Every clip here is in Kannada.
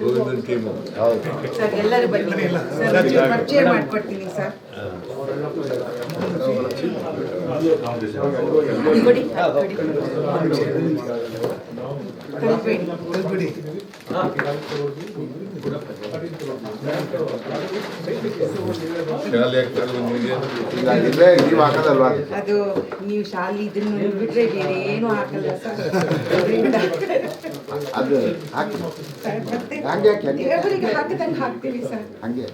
ಗೋವಿಂದನ್ ಟೀಮು ಸರ್ ಎಲ್ಲರೂ ಬನ್ನಿ ಸರ್ ಪರಿಚಯ ಮಾಡ್ಕೊಡ್ತೀನಿ ಸರ್ ಕೊಡಿ ಕಳಿಸ್ಬೇಡಿ ಶಾಲೆ ಅದು ನೀವು ಶಾಲೆ ಇದನ್ನು ಬಿಟ್ರೆ ಬೇರೆ ಏನು ಹಾಕಲ್ಲ ಸರ್ ಅದು ಮತ್ತೆ ದೇವರಿಗೆ ಹಾಕಿದಂಗೆ ಹಾಕ್ತೀವಿ ಸರ್ ಹಂಗೆ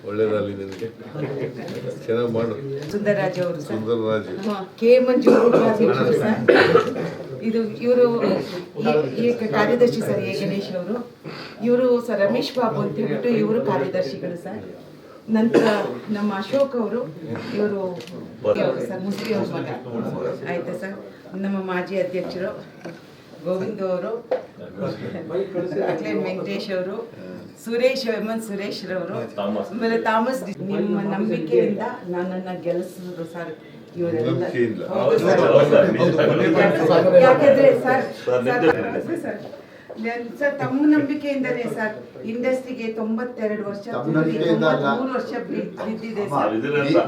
ಒಳ್ಳೇದಾಗಲಿ ನಿನಗೆ ಚೆನ್ನಾಗಿ ಮಾಡು. ಸುಂದರರಾಜ್ ಅವರು ಸರ್ ಸುಂದರರಾಜ್ ಕೆ ಮಂಜು ಸರ್ ಇದು ಇವರು ಕಾರ್ಯದರ್ಶಿ ಸರ್ ಎ ಗಣೇಶ್ ಅವರು ಇವರು ಸರ್ ರಮೇಶ್ ಬಾಬು ಅಂತ ಹೇಳ್ಬಿಟ್ಟು ಇವರು ಕಾರ್ಯದರ್ಶಿಗಳು ಸರ್. ನಂತರ ನಮ್ಮ ಅಶೋಕ್ ಅವರು ಇವರು ಸರ್ ಮುಸ್ಲಿ ಅವ್ರ ಮಗ ಆಯ್ತಾ ಸರ್. ನಮ್ಮ ಮಾಜಿ ಅಧ್ಯಕ್ಷರು ಗೋವಿಂದ ಅವರು, ಅಕ್ಲೇನ್ ವೆಂಕಟೇಶ್ ಅವರು, ಸುರೇಶ್ ಸುರೇಶ್ ರವರು, ಆಮೇಲೆ ಥಾಮಸ್. ನಿಮ್ಮ ನಂಬಿಕೆಯಿಂದ ನನ್ನನ್ನು ಗೆಲ್ಲಿಸಿದ್ರು ಸರ್ ಇವರೆಲ್ಲ. ಯಾಕಂದ್ರೆ ಸರ್ ತಮ್ಮ ನಂಬಿಕೆಯಿಂದನೇ ಸರ್ ಇಂಡಸ್ಟ್ರಿಗೆ 92 ವರ್ಷ 3 ವರ್ಷ ಬಿದ್ದಿದೆ ಸರ್.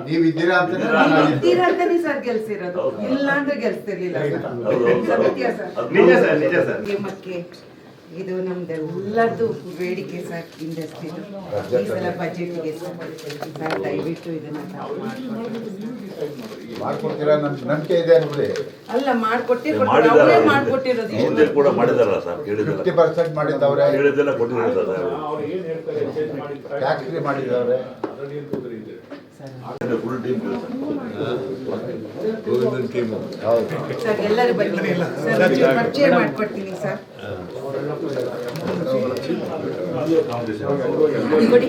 ನೀವಿದ್ದೀರಾ ಅಂತಾನೆ ಸರ್ ಗೆಲ್ಸಿರೋದು, ಇಲ್ಲ ಅಂದ್ರೆ ಗೆಲ್ಸ್ತಿರ್ಲಿಲ್ಲ ಸರ್. ಸತ್ಯ ಸರ್. ಇದು ನಮ್ದೆಲ್ಲರದು ಬೇಡಿಕೆ ಸರ್ ಇಂಡಸ್ಟ್ರಿದು. ಈ ಸಲ ಬಜೆಟ್ಗೆ ಸರ್ ದಯವಿಟ್ಟು ಇದನ್ನ ಮಾಡ್ಕೊಡ್ತೀರಾ? ನಂಬಿಕೆ ಇದೆ ಅನ್ಬಿಡಿ. ಅಲ್ಲ ಅವರೇ ಮಾಡ್ಕೊಟ್ಟಿರೋದು ಕೂಡ ಮಾಡಿದಾರಲ್ಲ ಸರ್. 50% ಮಾಡಿದ್ದವ್ರೆ, ಹೇಳಿದ್ದೆಲ್ಲ ಕೊಟ್ಟಿದ್ದಾರೆ ಟ್ಯಾಕ್ಸ್ ಫ್ರೀ ಮಾಡಿದವ್ರೆ. Full team Govindan team sir ಎಲ್ಲರೂ ಬನ್ನಿ ಸರ್ ಪರಿಚಯ ಮಾಡ್ಕೊಡ್ತೀನಿ ಸರ್ ಕೊಡಿ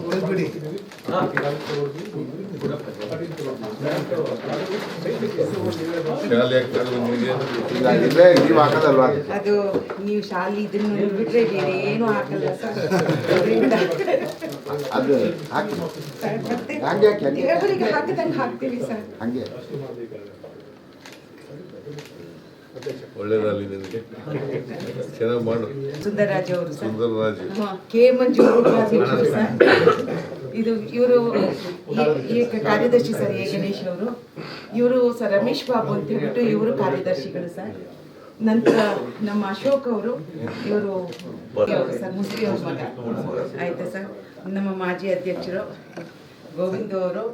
ಕಳಿಸ್ಬೇಡಿ ಶಾಲೆ ನೀವು ಹಾಕೋದಲ್ವಾ? ಅದು ನೀವು ಶಾಲೆ ಇದನ್ನು ಬಿಟ್ರೆ ಬೇರೆ ಏನು ಹಾಕಲ್ಲ ಸರ್. ಅದು ಮತ್ತೆ ದೇವರಿಗೆ ಹಾಕಿದಂಗೆ ಹಾಕ್ತೀವಿ ಸರ್ ಹಂಗೆ. ಒಳ್ಳೇದಾಗಲಿ ನಿನಗೆ ಚೆನ್ನಾಗಿ ಮಾಡು. ಸುಂದರರಾಜ್ ಅವರು ಸರ್ ಸುಂದರರಾಜ್ ಕೆ ಮಂಜು ಸರ್ ಇದು ಇವರು ಕಾರ್ಯದರ್ಶಿ ಸರ್ ಎ ಗಣೇಶ್ ಅವರು ಇವರು ಸರ್ ರಮೇಶ್ ಬಾಬು ಅಂತ ಹೇಳ್ಬಿಟ್ಟು ಇವರು ಕಾರ್ಯದರ್ಶಿಗಳು ಸರ್. ನಂತರ ನಮ್ಮ ಅಶೋಕ್ ಅವರು ಇವರು ಸರ್ ಮುಸ್ಲಿ ಅವ್ರ ಮಗ ಆಯ್ತಾ ಸರ್. ನಮ್ಮ ಮಾಜಿ ಅಧ್ಯಕ್ಷರು ಗೋವಿಂದ ಅವರು,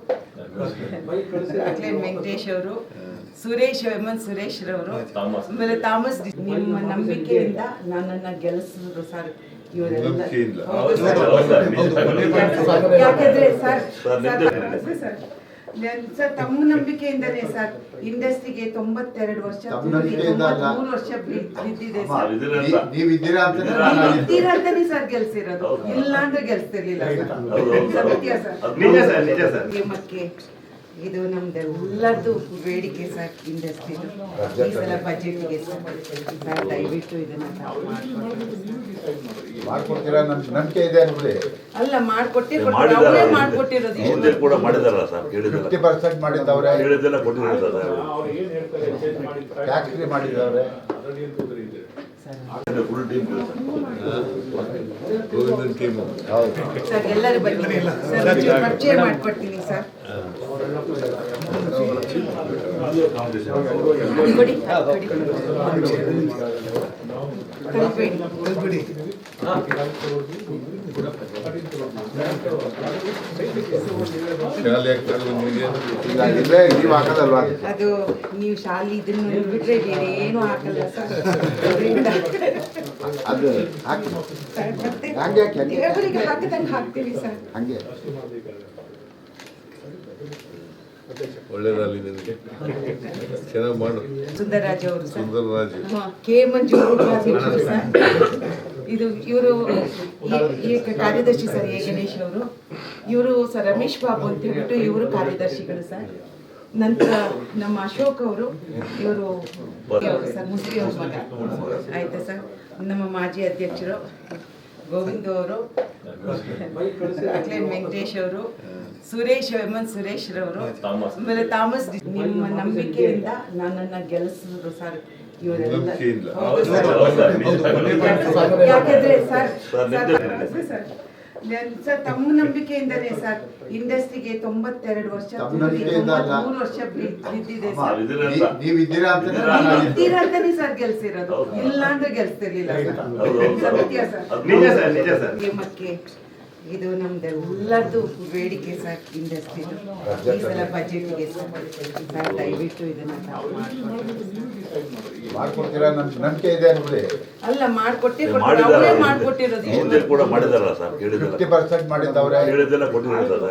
ಅಕ್ಲೇನ್ ವೆಂಕಟೇಶ್ ಅವರು, ಸುರೇಶ್ ಸುರೇಶ್ ರವರು, ಆಮೇಲೆ ಥಾಮಸ್. ನಿಮ್ಮ ನಂಬಿಕೆಯಿಂದ ನನ್ನನ್ನು ಗೆಲ್ಲಿಸಿದ್ರು ಸರ್ ಇವರೆಲ್ಲ. ಯಾಕಂದ್ರೆ ಸರ್ ತಮ್ಮ ನಂಬಿಕೆಯಿಂದನೇ ಸರ್ ಇಂಡಸ್ಟ್ರಿಗೆ 92 ವರ್ಷ 3 ವರ್ಷ ಬಿದ್ದಿದೆ ಸರ್. ನೀವಿದ್ದೀರಾ ಅಂತಾನೆ ಸರ್ ಗೆಲ್ಸಿರೋದು, ಇಲ್ಲ ಅಂದ್ರೆ ಗೆಲ್ಸ್ತಿರ್ಲಿಲ್ಲ ಸತ್ಯ ಸರ್. ಇದು ನಮ್ದೆಲ್ಲರದು ಬೇಡಿಕೆ ಸರ್ ಇಂಡಸ್ಟ್ರಿದು. ಈ ಸಲ ಬಜೆಟ್ಗೆ ಸರ್ ದಯವಿಟ್ಟು ಇದನ್ನ ಮಾಡ್ಕೊಡ್ತೀರಾ? ನಂಬಿಕೆ ಇದೆ ಅನ್ಬಿಡಿ. ಅಲ್ಲ ಅವರೇ ಮಾಡ್ಕೊಟ್ಟಿರೋದು ಕೂಡ ಮಾಡಿದಾರಲ್ಲ ಸರ್. 50% ಮಾಡಿದ್ದವ್ರೆ, ಹೇಳಿದ್ದೆಲ್ಲ ಕೊಟ್ಟಿದ್ದಾರೆ ಟ್ಯಾಕ್ಸ್ ಫ್ರೀ ಮಾಡಿದವ್ರೆ. Full team Govindan team sir ಎಲ್ಲರೂ ಬನ್ನಿ ಸರ್ ಪರಿಚಯ ಮಾಡ್ಕೊಡ್ತೀನಿ ಸರ್ ಕೊಡಿ ಕಳಿಸ್ಬೇಡಿ ಶಾಲೆ ನೀವು ಹಾಕೋದಲ್ವಾ? ಅದು ನೀವು ಶಾಲೆ ಇದನ್ನು ಬಿಟ್ರೆ ಬೇರೆ ಏನು ಹಾಕಲ್ಲ ಸರ್. ಅದು ಮತ್ತೆ ದೇವರಿಗೆ ಹಾಕಿದಂಗೆ ಹಾಕ್ತೀವಿ ಸರ್ ಹಂಗೆ. ಒಳ್ಳೇದಾಗಲಿ ನಿನಗೆ ಚೆನ್ನಾಗಿ ಮಾಡು. ಸುಂದರರಾಜ್ ಅವರು ಸರ್ ಸುಂದರರಾಜ್ ಕೆ ಮಂಜು ಸರ್ ಇದು ಇವರು ಕಾರ್ಯದರ್ಶಿ ಸರ್ ಎ ಗಣೇಶ್ ಅವರು ಇವರು ಸರ್ ರಮೇಶ್ ಬಾಬು ಅಂತ ಹೇಳ್ಬಿಟ್ಟು ಇವರು ಕಾರ್ಯದರ್ಶಿಗಳು ಸರ್. ನಂತರ ನಮ್ಮ ಅಶೋಕ್ ಅವರು ಇವರು ಸರ್ ಮುಸ್ಲಿ ಅವ್ರ ಮಗ ಆಯ್ತಾ ಸರ್. ನಮ್ಮ ಮಾಜಿ ಅಧ್ಯಕ್ಷರು ಗೋವಿಂದ ಅವರು, ಅಕ್ಲೇನ್ ವೆಂಕಟೇಶ್ ಅವರು, ಸುರೇಶ್ ರವರು ಆಮೇಲೆ ಥಾಮಸ್ ನಿಮ್ಮ ನಂಬಿಕೆಯಿಂದ ನನ್ನನ್ನು ಗೆಲ್ಲಿಸಿದ್ರು ಸರ್ ಇವರೆಲ್ಲ ನಂಬಿಕೆಯಿಂದ. ಹೌದು ಸರ್. ಯಾಕಂದ್ರೆ ಸರ್ ತಮ್ಮ ನಂಬಿಕೆಯಿಂದನೇ ಸರ್ ಇಂಡಸ್ಟ್ರಿಗೆ 92 ವರ್ಷ ತಮ್ಮ ನಂಬಿಕೆಯಿಂದ ಅಲ್ಲ. 3 ವರ್ಷ ಬಿದ್ದಿದೆ ಸರ್. ನೀವಿದ್ದೀರಾ ಅಂತ ಇದ್ದೀರಾ ಅಂತಾನೆ ಸರ್ ಗೆಲ್ಸಿರೋದು, ಇಲ್ಲ ಅಂದ್ರೆ ಗೆಲ್ಸ್ತಿರ್ಲಿಲ್ಲ ಸರ್. ಸತ್ಯ ಸರ್. ನೇಮಕ್ಕೆ ಇದು ನಮ್ದೆಲ್ಲರದು ಬೇಡಿಕೆ ಸರ್ ಇಂಡಸ್ಟ್ರಿ ಈ ಸಲ ಬಜೆಟ್ಗೆ ಸರ್ ದಯವಿಟ್ಟು ಇದನ್ನ ತಾವು ಮಾಡ್ಕೊಡ್ತೀರಾ ನಂಬಿಕೆ ಇದೆ ಅನ್ಬಿಡಿ. ಅಲ್ಲ ಮಾಡ್ಕೊಟ್ಟೆ ಮಾಡಿದ್ದಾರೆ. ಅವರೇ ಮಾಡ್ಕೊಟ್ಟಿರೋದು ಮುಂದೆ ಕೂಡ ಮಾಡಿದಾರಲ್ಲ ಸರ್, ಹೇಳಿದ್ದೆಲ್ಲ 50% ಮಾಡಿದ್ದವ್ರೆ, ಹೇಳಿದ್ದೆಲ್ಲ ಕೊಟ್ಟಿದ್ದಾರೆ ಸರ್.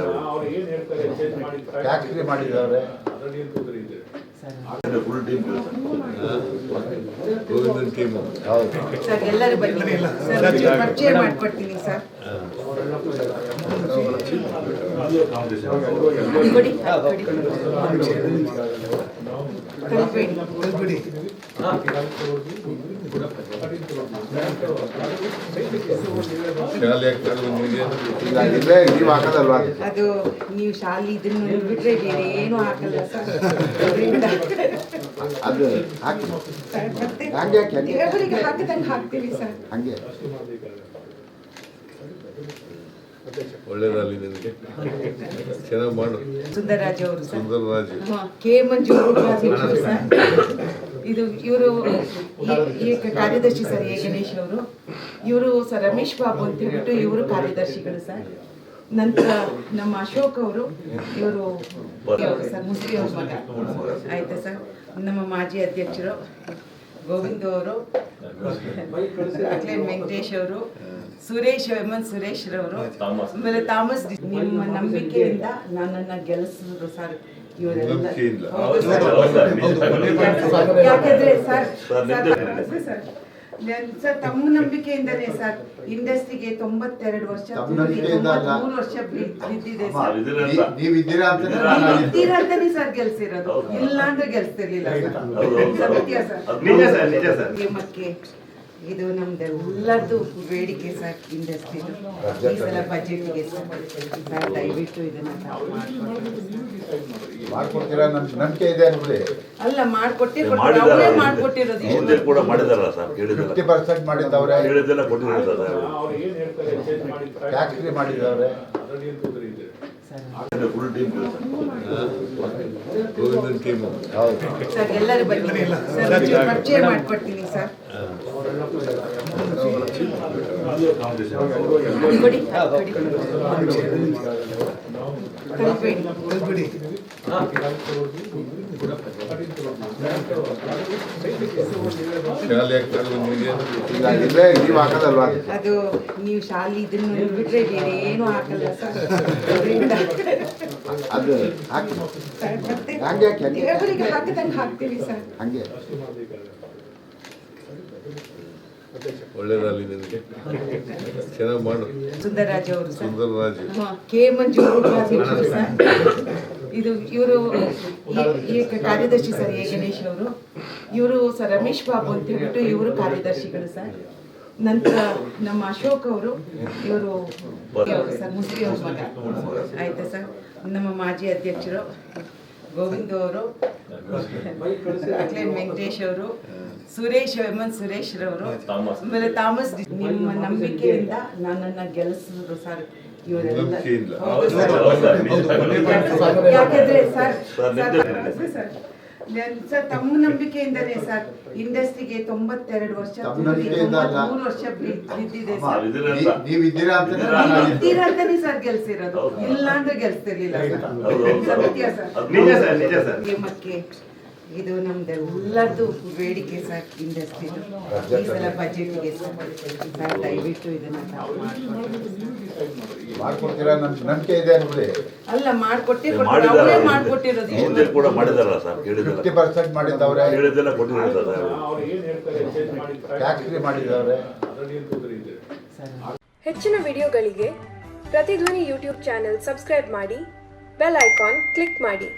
ಟ್ಯಾಕ್ಸ್ ಫ್ರೀ ಮಾಡಿದವ್ರೆ. Full team Govindan team. ಹೌದು. ಸರ್ ಎಲ್ಲರೂ ಬನ್ನಿ ಸರ್, ಪರಿಚಯ ಮಾಡ್ಕೊಡ್ತೀನಿ ಸರ್. ಕೊಡಿ ಕಲ್ಬೇಡಿ. ಶಾಲೆ ಆಗ್ತದೆ ನಿಮಗೆ. ಈಗ ಇಲ್ಲೇ ನೀವು ಹಾಕೋದಲ್ವಾ? ಅದು ನೀವು ಶಾಲೆ ಇದನ್ನು ಬಿಟ್ರೆ ಬೇರೆ ಏನು ಹಾಕಲ್ಲ ಸರ್. ಅದರಿಂದ ಅದು ಹಾಕಿ ಮತ್ತೆ ಹಂಗೆ ಹಾಕಿ, ಹಂಗೆ. ದೇವರಿಗೆ ಹಾಕಿದಂಗೆ ಹಾಕ್ತೀವಿ ಸರ್. ಹಂಗೆ ಒಳ್ಳೇದಾಗಲಿ ನಿನಗೆ. ಚೆನ್ನಾಗಿ ಮಾಡು. ಸುಂದರರಾಜ್ ಅವರು ಸರ್. ಸುಂದರರಾಜ್. ಕೆ ಮಂಜು ಉಪಾಧ್ಯಕ್ಷರು ಸರ್. ಇದು ಇವರು ಕಾರ್ಯದರ್ಶಿ ಸರ್ ಎ ಗಣೇಶ್ ಅವರು. ಇವರು ಸರ್ ರಮೇಶ್ ಬಾಬು ಅಂತ ಹೇಳ್ಬಿಟ್ಟು ಇವರು ಕಾರ್ಯದರ್ಶಿಗಳು ಸರ್. ನಂತರ ನಮ್ಮ ಅಶೋಕ್ ಅವರು, ಇವರು ಸರ್ ಮುಸ್ಲಿ ಅವ್ರ ಮಗ ಆಯ್ತಾ ಸರ್. ನಮ್ಮ ಮಾಜಿ ಅಧ್ಯಕ್ಷರು ಗೋವಿಂದ ಅವರು, ಅಕ್ಲೇನ್ ವೆಂಕಟೇಶ್ ಅವರು, ಸುರೇಶ್ ರವರು ಆಮೇಲೆ ಥಾಮಸ್ ನಿಮ್ಮ ನಂಬಿಕೆಯಿಂದ ನನ್ನನ್ನು ಗೆಲ್ಲಿಸಿದ್ರು ಸರ್ ಇವರೆಲ್ಲ. ನಂಬಿಕೆಯಿಂದ. ಹೌದು ಸರ್. ಯಾಕಂದ್ರೆ ಸರ್ ತಮ್ಮ ನಂಬಿಕೆಯಿಂದನೇ ಸರ್ ಇಂಡಸ್ಟ್ರಿಗೆ 92 ವರ್ಷ ತಮ್ಮ ನಂಬಿಕೆಯಿಂದ ಅಲ್ಲ. 3 ವರ್ಷ ಬಿದ್ದಿದೆ ಸರ್. ನೀವಿದ್ದೀರಾ ಅಂತ ಇದ್ದೀರಾ ಅಂತಾನೆ ಸರ್ ಗೆಲ್ಸಿರೋದು, ಇಲ್ಲ ಅಂದ್ರೆ ಗೆಲ್ಸ್ತಿರ್ಲಿಲ್ಲ ಸರ್. ಸತ್ಯ ಸರ್. ನೇಮಕ್ಕೆ ಇದು ನಮ್ದೆಲ್ಲರದು ಬೇಡಿಕೆ ಸರ್ ಇಂಡಸ್ಟ್ರಿ ಈ ಸಲ ಬಜೆಟ್ಗೆ ಸರ್ ದಯವಿಟ್ಟು ಇದನ್ನ ತಾವು ಮಾಡ್ಕೊಡ್ತೀರಾ ನಂಬಿಕೆ ಇದೆ ಅನ್ಬಿಡಿ. ಅಲ್ಲ ಮಾಡ್ಕೊಟ್ಟೆ ಮಾಡಿದ್ದಾರೆ. ಅವರೇ ಮಾಡ್ಕೊಟ್ಟಿರೋದು. ಮುಂದೆ ಕೂಡ ಮಾಡಿದಾರಲ್ಲ ಸರ್, ಹೇಳಿದ್ದೆಲ್ಲ 50% ಮಾಡಿದ್ದವ್ರೆ, ಹೇಳಿದ್ದೆಲ್ಲ ಕೊಟ್ಟಿದ್ದಾರೆ ಸರ್. ಟ್ಯಾಕ್ಸ್ ಫ್ರೀ ಮಾಡಿದವ್ರೆ. Full team Govindan team. ಹೌದು. ಸರ್ ಎಲ್ಲರೂ ಬನ್ನಿ ಸರ್, ಪರಿಚಯ ಮಾಡ್ಕೊಡ್ತೀನಿ ಸರ್. ಕೊಡಿ ಕಲ್ಬೇಡಿ. ಶಾಲೆ ಆಗ್ತದೆ ನಿಮಗೆ. ಈಗ ಇಲ್ಲೇ ನೀವು ಹಾಕೋದಲ್ವಾ? ಅದು ನೀವು ಶಾಲೆ ಇದನ್ನು ಬಿಟ್ರೆ ಬೇರೆ ಏನು ಹಾಕಲ್ಲ ಸರ್. ಅದರಿಂದ ಅದು ಹಾಕಿ ಮತ್ತೆ ಹಂಗೆ ಹಾಕಿ, ಹಂಗೆ. ದೇವರಿಗೆ ಹಾಕಿದಂಗೆ ಹಾಕ್ತೀವಿ ಸರ್. ಹಂಗೆ. ಒಳ್ಳೇದಾಗಲಿ ನಿನಗೆ. ಚೆನ್ನಾಗಿ ಮಾಡು. ಸುಂದರರಾಜ್ ಅವರು ಸರ್. ಸುಂದರರಾಜ್. ಕೆ ಮಂಜು ಉಪಾಧ್ಯಕ್ಷರು ಸರ್. ಇದು ಇವರು ಕಾರ್ಯದರ್ಶಿ ಸರ್ ಎ ಗಣೇಶ್ ಅವರು. ಇವರು ಸರ್ ರಮೇಶ್ ಬಾಬು ಅಂತ ಹೇಳ್ಬಿಟ್ಟು ಇವರು ಕಾರ್ಯದರ್ಶಿಗಳು ಸರ್. ನಂತರ ನಮ್ಮ ಅಶೋಕ್ ಅವರು, ಇವರು ಸರ್ ಮುಸ್ಲಿ ಅವ್ರ ಮಗ ಆಯ್ತಾ ಸರ್. ನಮ್ಮ ಮಾಜಿ ಅಧ್ಯಕ್ಷರು ಗೋವಿಂದ ಅವರು, ಅಕ್ಲೇನ್ ವೆಂಕಟೇಶ್ ಅವರು, ಸುರೇಶ್ ರವರು ಆಮೇಲೆ ಥಾಮಸ್ ನಿಮ್ಮ ನಂಬಿಕೆಯಿಂದ ನನ್ನನ್ನು ಗೆಲ್ಲಿಸಿದ್ರು ಸರ್ ಇವರೆಲ್ಲ. ನಂಬಿಕೆಯಿಂದ. ಹೌದು ಸರ್. ಯಾಕಂದ್ರೆ ಸರ್ ತಮ್ಮ ನಂಬಿಕೆಯಿಂದನೇ ಸರ್ ಇಂಡಸ್ಟ್ರಿಗೆ 92 ವರ್ಷ ತಮ್ಮ ನಂಬಿಕೆಯಿಂದ ಅಲ್ಲ. 3 ವರ್ಷ ಬಿದ್ದಿದೆ ಸರ್. ನೀವಿದ್ದೀರಾ ಅಂತ ಇದ್ದೀರಾ ಅಂತಾನೆ ಸರ್ ಗೆಲ್ಸಿರೋದು, ಇಲ್ಲ ಅಂದ್ರೆ ಗೆಲ್ಸ್ತಿರ್ಲಿಲ್ಲ ಸರ್. ಸತ್ಯ ಸರ್. ನೇಮಕ್ಕೆ ಇದು ನಮ್ದೆಲ್ಲರದು ಬೇಡಿಕೆ ಸರ್ ಇಂಡಸ್ಟ್ರಿ ಈ ಸಲ ಬಜೆಟ್ಗೆ ಸರ್ ದಯವಿಟ್ಟು ಇದನ್ನ ತಾವು ಮಾಡ್ಕೊಡ್ತೀರಾ ನಂಬಿಕೆ ಇದೆ ಅನ್ಬಿಡಿ. ಅಲ್ಲ ಮಾಡ್ಕೊಟ್ಟೆ ಮಾಡಿದ್ದಾರೆ. ಅವರೇ ಮಾಡ್ಕೊಟ್ಟಿರೋದು. ಮುಂದೆ ಕೂಡ ಮಾಡಿದಾರಲ್ಲ ಸರ್, ಹೇಳಿದ್ದೆಲ್ಲ 50% ಮಾಡಿದ್ದವ್ರೆ, ಹೇಳಿದ್ದೆಲ್ಲ ಕೊಟ್ಟಿದ್ದಾರೆ ಸರ್. ಟ್ಯಾಕ್ಸ್ ಫ್ರೀ ಮಾಡಿದವ್ರೆ. ಹೆಚ್ಚಿನ ವಿಡಿಯೋಗಳಿಗೆ ಪ್ರತಿಧ್ವನಿ ಯೂಟ್ಯೂಬ್ ಚಾನೆಲ್ ಸಬ್ಸ್ಕ್ರೈಬ್ ಮಾಡಿ, ಬೆಲ್ ಐಕಾನ್ ಕ್ಲಿಕ್ ಮಾಡಿ.